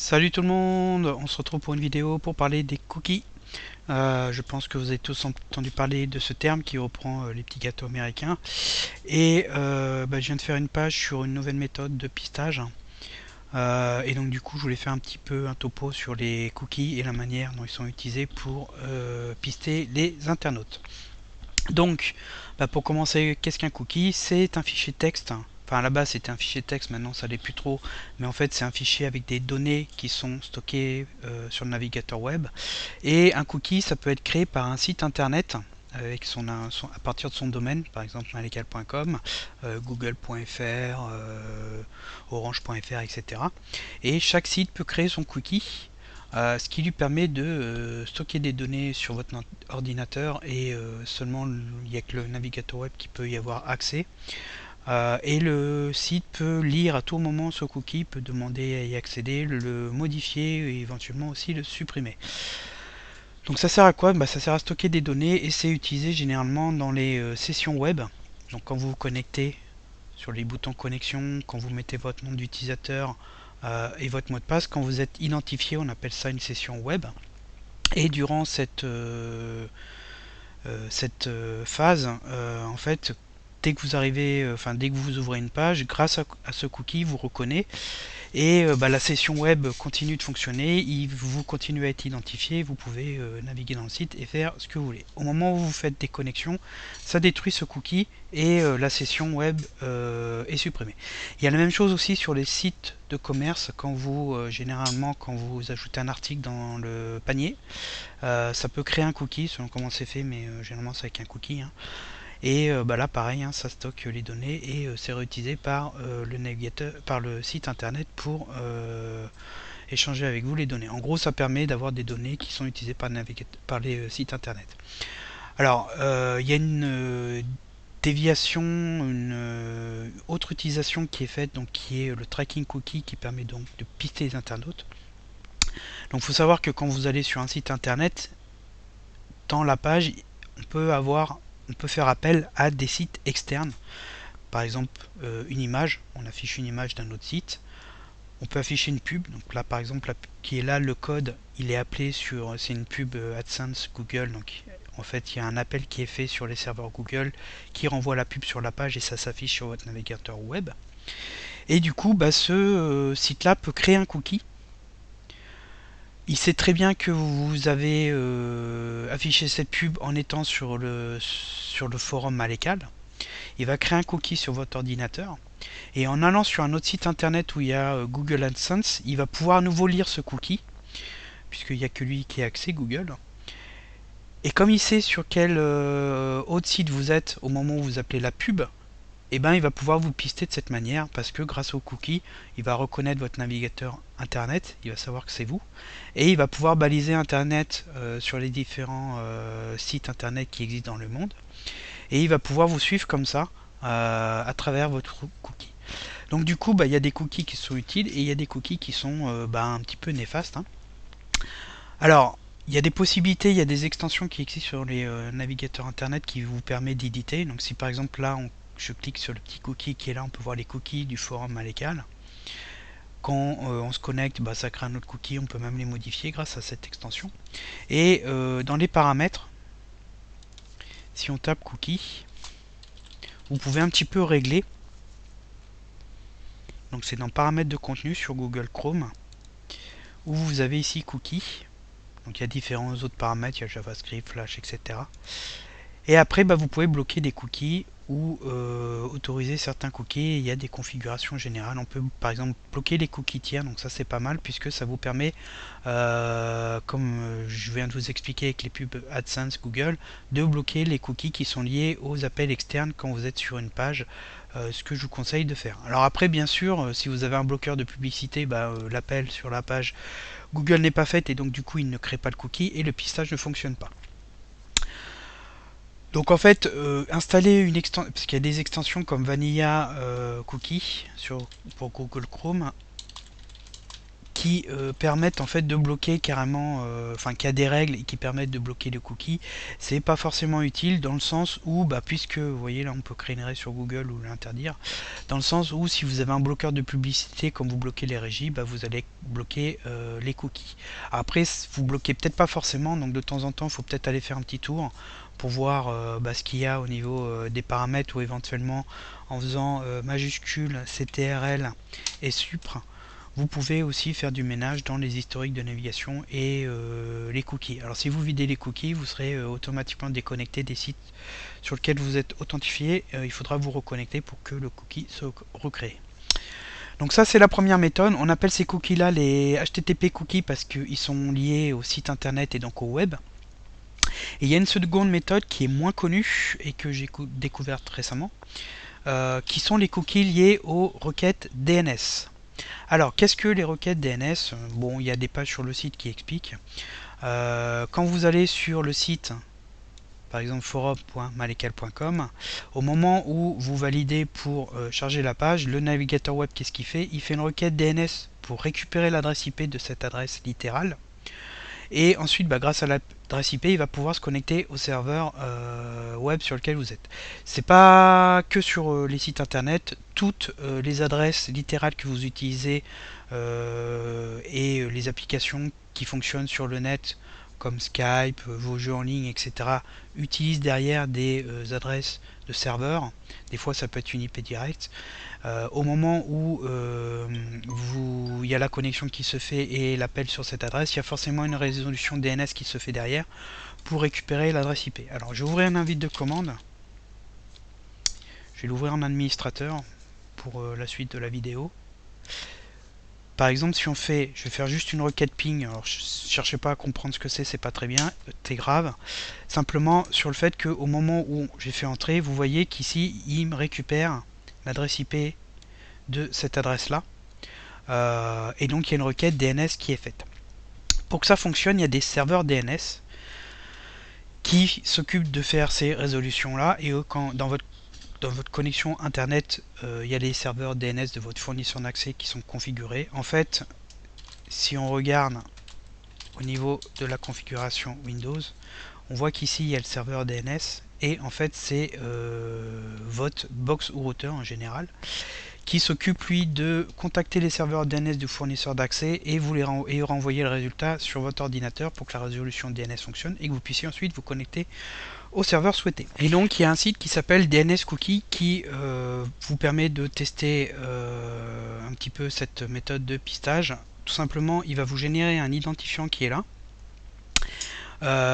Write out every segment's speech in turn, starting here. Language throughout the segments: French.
Salut tout le monde, on se retrouve pour une vidéo pour parler des cookies. Je pense que vous avez tous entendu parler de ce terme qui reprend les petits gâteaux américains. Et je viens de faire une page sur une nouvelle méthode de pistage. Et donc du coup je voulais faire un petit peu un topo sur les cookies et la manière dont ils sont utilisés pour pister les internautes. Donc, pour commencer, qu'est-ce qu'un cookie? C'est un fichier texte. Enfin, à la base, c'était un fichier texte, maintenant ça l'est plus trop. Mais en fait, c'est un fichier avec des données qui sont stockées sur le navigateur web. Et un cookie, ça peut être créé par un site internet avec à partir de son domaine, par exemple malécal.com, google.fr, orange.fr, etc. Et chaque site peut créer son cookie, ce qui lui permet de stocker des données sur votre ordinateur et seulement il n'y a que le navigateur web qui peut y avoir accès. Et le site peut lire à tout moment ce cookie, peut demander à y accéder, le modifier et éventuellement aussi le supprimer. Donc ça sert à quoi? Ça sert à stocker des données et c'est utilisé généralement dans les sessions web. Donc quand vous vous connectez sur les boutons connexion, quand vous mettez votre nom d'utilisateur et votre mot de passe, quand vous êtes identifié, on appelle ça une session web. Et durant cette phase, en fait, dès que vous arrivez, dès que vous ouvrez une page, grâce à ce cookie, vous reconnaît et la session web continue de fonctionner, vous continuez à être identifié, vous pouvez naviguer dans le site et faire ce que vous voulez. Au moment où vous faites des connexions, ça détruit ce cookie et la session web est supprimée. Il y a la même chose aussi sur les sites de commerce, quand vous généralement quand vous ajoutez un article dans le panier, ça peut créer un cookie selon comment c'est fait, mais généralement c'est avec un cookie, hein. Et là pareil, hein, ça stocke les données et c'est réutilisé par le navigateur, par le site internet pour échanger avec vous les données. En gros, ça permet d'avoir des données qui sont utilisées par les sites internet. Alors, il y a une déviation, une autre utilisation qui est faite, donc qui est le tracking cookie, qui permet donc de pister les internautes. Donc, il faut savoir que quand vous allez sur un site internet, dans la page, on peut faire appel à des sites externes. Par exemple, une image, on affiche une image d'un autre site. On peut afficher une pub, donc là par exemple, qui est là, le code, il est appelé sur, c'est une pub AdSense Google, donc en fait il y a un appel qui est fait sur les serveurs Google qui renvoie la pub sur la page et ça s'affiche sur votre navigateur web. Et du coup, ce site-là peut créer un cookie. Il sait très bien que vous avez affiché cette pub en étant sur le forum Malécal. Il va créer un cookie sur votre ordinateur. Et en allant sur un autre site internet où il y a Google AdSense, il va pouvoir à nouveau lire ce cookie, puisqu'il n'y a que lui qui a accès, Google. Et comme il sait sur quel autre site vous êtes au moment où vous appelez la pub, il va pouvoir vous pister de cette manière, parce que grâce au cookie, il va reconnaître votre navigateur internet, il va savoir que c'est vous, et il va pouvoir baliser internet sur les différents sites internet qui existent dans le monde, et il va pouvoir vous suivre comme ça à travers votre cookie. Donc du coup, il y a des cookies qui sont utiles et il y a des cookies qui sont un petit peu néfastes, hein. Alors, il y a des possibilités, il y a des extensions qui existent sur les navigateurs internet qui vous permettent d'éditer. Donc si par exemple là, je clique sur le petit cookie qui est là, on peut voir les cookies du forum Malécal. Quand on se connecte, ça crée un autre cookie, on peut même les modifier grâce à cette extension. Et dans les paramètres, si on tape cookie, vous pouvez un petit peu régler. Donc c'est dans paramètres de contenu sur Google Chrome, où vous avez ici cookie. Donc il y a différents autres paramètres, il y a JavaScript, Flash, etc. Et après, vous pouvez bloquer des cookies ou autoriser certains cookies. Il y a des configurations générales. On peut par exemple bloquer les cookies tiers, donc ça c'est pas mal puisque ça vous permet, comme je viens de vous expliquer avec les pubs AdSense Google, de bloquer les cookies qui sont liés aux appels externes quand vous êtes sur une page, ce que je vous conseille de faire. Alors après, bien sûr, si vous avez un bloqueur de publicité, l'appel sur la page Google n'est pas fait et donc du coup il ne crée pas le cookie et le pistage ne fonctionne pas. Donc en fait, installer une extension, parce qu'il y a des extensions comme Vanilla Cookie pour Google Chrome qui permettent en fait de bloquer carrément, enfin qui a des règles et qui permettent de bloquer les cookies. C'est pas forcément utile dans le sens où, puisque vous voyez là on peut créer une règle sur Google ou l'interdire, dans le sens où si vous avez un bloqueur de publicité comme vous bloquez les régies, vous allez bloquer les cookies. Après vous bloquez peut-être pas forcément, donc de temps en temps il faut peut-être aller faire un petit tour pour voir ce qu'il y a au niveau des paramètres, ou éventuellement en faisant majuscule CTRL et supr, vous pouvez aussi faire du ménage dans les historiques de navigation et les cookies. Alors si vous videz les cookies, vous serez automatiquement déconnecté des sites sur lesquels vous êtes authentifié. Il faudra vous reconnecter pour que le cookie se recrée. Donc ça c'est la première méthode. On appelle ces cookies là les HTTP cookies parce qu'ils sont liés au site internet et donc au web. Et il y a une seconde méthode qui est moins connue et que j'ai découverte récemment, qui sont les cookies liés aux requêtes DNS. Alors, qu'est-ce que les requêtes DNS? Bon, il y a des pages sur le site qui expliquent. Quand vous allez sur le site, par exemple forum.malecal.com, au moment où vous validez pour charger la page, le navigateur web, qu'est-ce qu'il fait? Il fait une requête DNS pour récupérer l'adresse IP de cette adresse littérale. Et ensuite, grâce à l'adresse IP, il va pouvoir se connecter au serveur web sur lequel vous êtes. C'est pas que sur les sites internet, toutes les adresses littérales que vous utilisez et les applications qui fonctionnent sur le net, comme Skype, vos jeux en ligne, etc., utilisent derrière des adresses de serveurs. Des fois, ça peut être une IP directe. Au moment où il y a la connexion qui se fait et l'appel sur cette adresse, il y a forcément une résolution DNS qui se fait derrière pour récupérer l'adresse IP. Alors je vais ouvrir un invite de commande. Je vais l'ouvrir en administrateur pour la suite de la vidéo. Par exemple, si on fait, je vais faire juste une requête ping. Alors, je ne cherchez pas à comprendre ce que c'est pas très bien, c'est grave. Simplement sur le fait qu'au moment où j'ai fait entrer, vous voyez qu'ici, il me récupère l'adresse IP de cette adresse-là. Et donc, il y a une requête DNS qui est faite. Pour que ça fonctionne, il y a des serveurs DNS qui s'occupent de faire ces résolutions-là. Et quand dans votre connexion internet, il y a les serveurs DNS de votre fournisseur d'accès qui sont configurés. En fait, si on regarde au niveau de la configuration Windows, on voit qu'ici il y a le serveur DNS et en fait c'est votre box ou routeur en général qui s'occupe lui de contacter les serveurs DNS du fournisseur d'accès et vous les renvoyer le résultat sur votre ordinateur pour que la résolution DNS fonctionne et que vous puissiez ensuite vous connecter au serveur souhaité. Et donc il y a un site qui s'appelle DNS Cookie qui vous permet de tester un petit peu cette méthode de pistage. Tout simplement, il va vous générer un identifiant qui est là.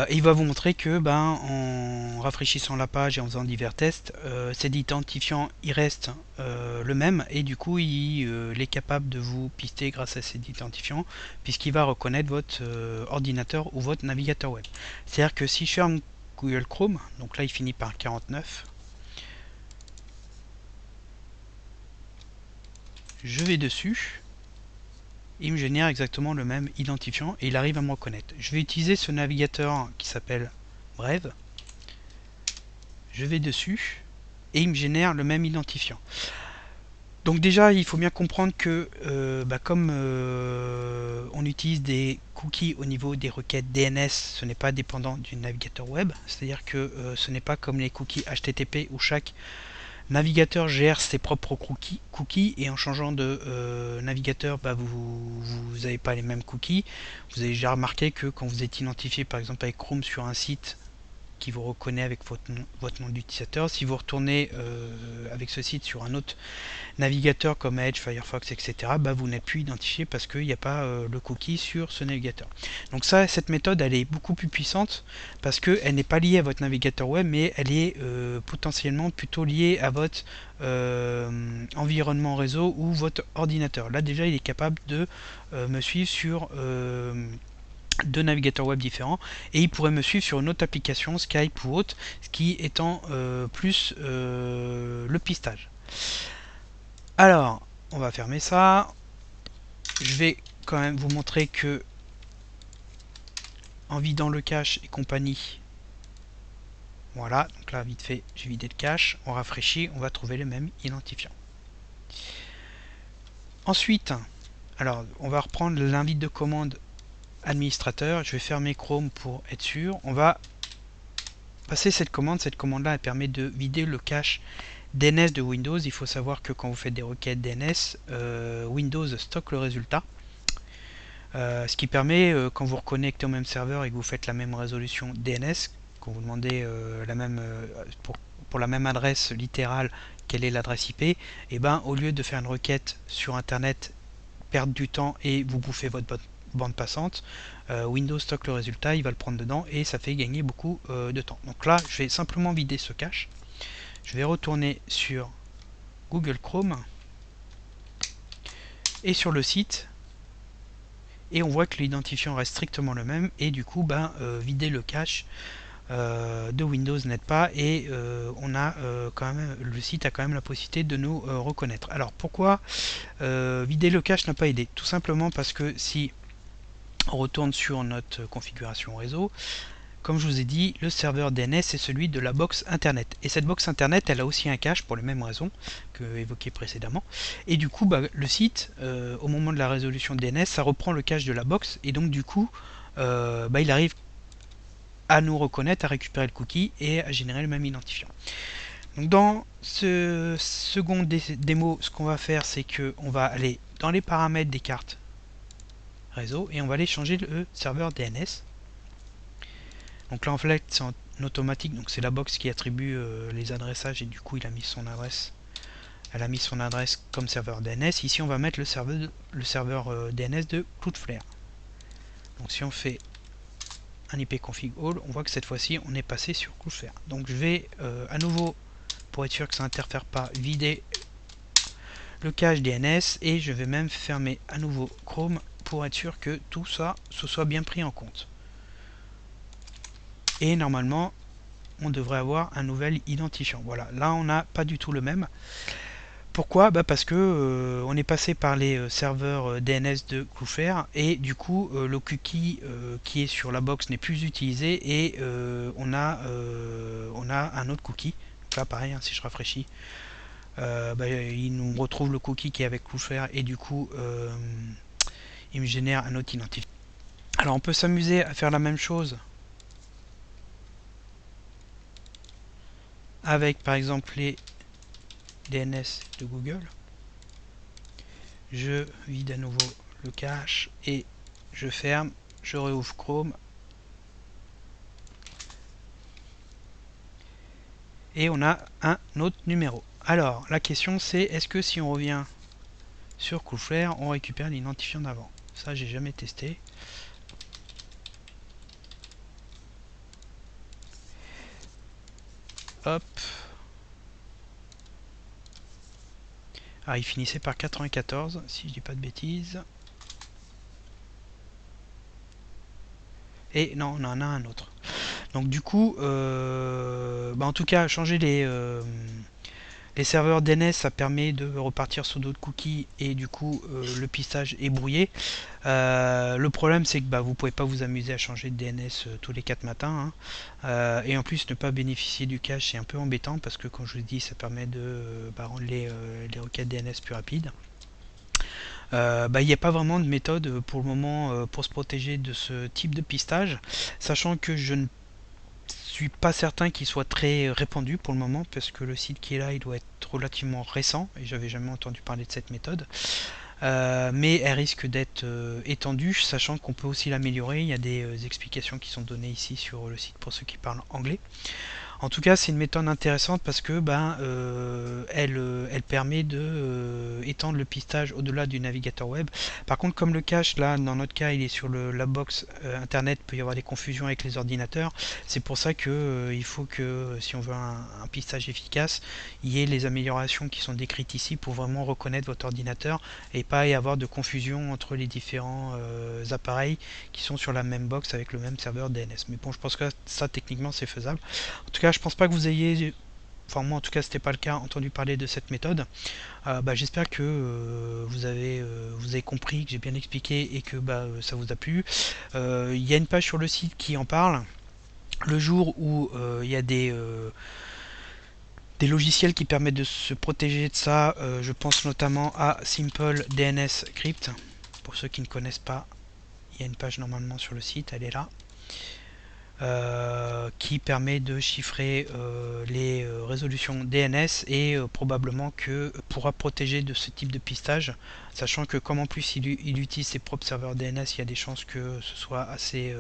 Et il va vous montrer que en rafraîchissant la page et en faisant divers tests, cet identifiant il reste le même et du coup il est capable de vous pister grâce à cet identifiant puisqu'il va reconnaître votre ordinateur ou votre navigateur web. C'est à dire que si je ferme Google Chrome, donc là il finit par 49, je vais dessus, il me génère exactement le même identifiant et il arrive à me reconnaître. Je vais utiliser ce navigateur qui s'appelle Brave, je vais dessus et il me génère le même identifiant. Donc déjà il faut bien comprendre que comme on utilise des cookies au niveau des requêtes DNS, ce n'est pas dépendant du navigateur web, c'est à dire que ce n'est pas comme les cookies HTTP où chaque navigateur gère ses propres cookies et en changeant de navigateur vous n'avez pas les mêmes cookies. Vous avez déjà remarqué que quand vous êtes identifié par exemple avec Chrome sur un site qui vous reconnaît avec votre nom d'utilisateur, si vous retournez avec ce site sur un autre navigateur comme Edge, Firefox, etc., vous n'êtes plus identifié parce qu'il n'y a pas le cookie sur ce navigateur. Donc cette méthode, elle est beaucoup plus puissante parce qu'elle n'est pas liée à votre navigateur web, mais elle est potentiellement plutôt liée à votre environnement réseau ou votre ordinateur. Là déjà, il est capable de me suivre sur deux navigateurs web différents et il pourrait me suivre sur une autre application, Skype ou autre, ce qui étant plus le pistage. Alors, on va fermer ça. Je vais quand même vous montrer que en vidant le cache et compagnie, voilà, donc là vite fait, j'ai vidé le cache, on rafraîchit, on va trouver le même identifiant. Ensuite, Alors, on va reprendre l'invite de commande administrateur. Je vais fermer Chrome pour être sûr. On va passer cette commande. Cette commande-là, elle permet de vider le cache DNS de Windows. Il faut savoir que quand vous faites des requêtes DNS, Windows stocke le résultat. Ce qui permet, quand vous reconnectez au même serveur et que vous faites la même résolution DNS, quand vous demandez pour la même adresse littérale quelle est l'adresse IP, et ben au lieu de faire une requête sur internet, perdre du temps et vous bouffer votre bande passante, Windows stocke le résultat, il va le prendre dedans et ça fait gagner beaucoup de temps. Donc là, je vais simplement vider ce cache. Je vais retourner sur Google Chrome et sur le site, et on voit que l'identifiant reste strictement le même, et du coup vider le cache de Windows n'aide pas, et on a quand même, le site a quand même la possibilité de nous reconnaître. Alors pourquoi vider le cache n'a pas aidé? Tout simplement parce que si on retourne sur notre configuration réseau, comme je vous ai dit, le serveur DNS est celui de la box internet, et cette box internet elle a aussi un cache pour les mêmes raisons que évoquées précédemment, et du coup le site au moment de la résolution de DNS ça reprend le cache de la box, et donc du coup il arrive à nous reconnaître, à récupérer le cookie et à générer le même identifiant. Donc dans ce second démo, ce qu'on va faire, c'est que on va aller dans les paramètres des cartes réseau et on va aller changer le serveur DNS. Donc là en fait c'est en automatique, donc c'est la box qui attribue les adressages, et du coup il a mis son adresse, elle a mis son adresse comme serveur DNS. Ici on va mettre le serveur DNS de Cloudflare. Donc si on fait un ipconfig all, on voit que cette fois-ci on est passé sur Cloudflare. Donc je vais à nouveau, pour être sûr que ça n'interfère pas, vider le cache DNS, et je vais même fermer à nouveau Chrome pour être sûr que tout ça se soit bien pris en compte. Et normalement on devrait avoir un nouvel identifiant. Voilà, là on n'a pas du tout le même. Pourquoi? Parce que on est passé par les serveurs DNS de Cloudflare, et du coup le cookie qui est sur la box n'est plus utilisé, et on a un autre cookie. Donc là pareil, si je rafraîchis, il nous retrouve le cookie qui est avec Cloudflare, et du coup il me génère un autre identifiant. Alors on peut s'amuser à faire la même chose avec par exemple les DNS de Google. Je vide à nouveau le cache et je ferme, je réouvre Chrome et on a un autre numéro. Alors la question c'est, est-ce que si on revient sur Cloudflare on récupère l'identifiant d'avant? Ça j'ai jamais testé. Hop. Ah, il finissait par 94 si je dis pas de bêtises. Et non, on en a un autre. Donc du coup, en tout cas, changer les serveurs DNS, ça permet de repartir sur d'autres cookies, et du coup, le pistage est brouillé. Le problème, c'est que vous pouvez pas vous amuser à changer de DNS tous les 4 matins. Et en plus, ne pas bénéficier du cache, c'est un peu embêtant, parce que, comme je vous dis, ça permet de rendre les requêtes DNS plus rapides. Il n'y a pas vraiment de méthode pour le moment pour se protéger de ce type de pistage, sachant que je ne suis pas certain qu'il soit très répandu pour le moment, parce que le site qui est là il doit être relativement récent et j'avais jamais entendu parler de cette méthode. Mais elle risque d'être étendue, sachant qu'on peut aussi l'améliorer. Il y a des explications qui sont données ici sur le site pour ceux qui parlent anglais. En tout cas, c'est une méthode intéressante parce que elle permet de étendre le pistage au-delà du navigateur web. Par contre, comme le cache, là, dans notre cas, il est sur la box internet, il peut y avoir des confusions avec les ordinateurs. C'est pour ça que il faut que, si on veut un pistage efficace, il y ait les améliorations qui sont décrites ici pour vraiment reconnaître votre ordinateur et pas y avoir de confusion entre les différents appareils qui sont sur la même box avec le même serveur DNS. Mais bon, je pense que ça, techniquement, c'est faisable. En tout cas, je pense pas que vous ayez, enfin moi en tout cas c'était pas le cas, entendu parler de cette méthode. J'espère que vous avez compris, que j'ai bien expliqué et que ça vous a plu. Il y a une page sur le site qui en parle. Le jour où il y a des logiciels qui permettent de se protéger de ça, je pense notamment à Simple DNS Crypt. Pour ceux qui ne connaissent pas, il y a une page normalement sur le site, elle est là, qui permet de chiffrer les résolutions DNS et probablement que pourra protéger de ce type de pistage, sachant que comme en plus il utilise ses propres serveurs DNS, il y a des chances que ce soit assez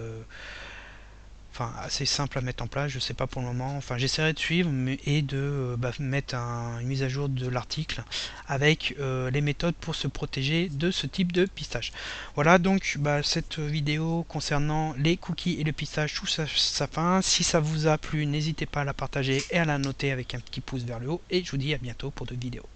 simple à mettre en place. Je sais pas pour le moment, enfin j'essaierai de suivre et de mettre une mise à jour de l'article avec les méthodes pour se protéger de ce type de pistage. Voilà, donc cette vidéo concernant les cookies et le pistage touche sa fin. Si ça vous a plu, n'hésitez pas à la partager et à la noter avec un petit pouce vers le haut, et je vous dis à bientôt pour d'autres vidéos.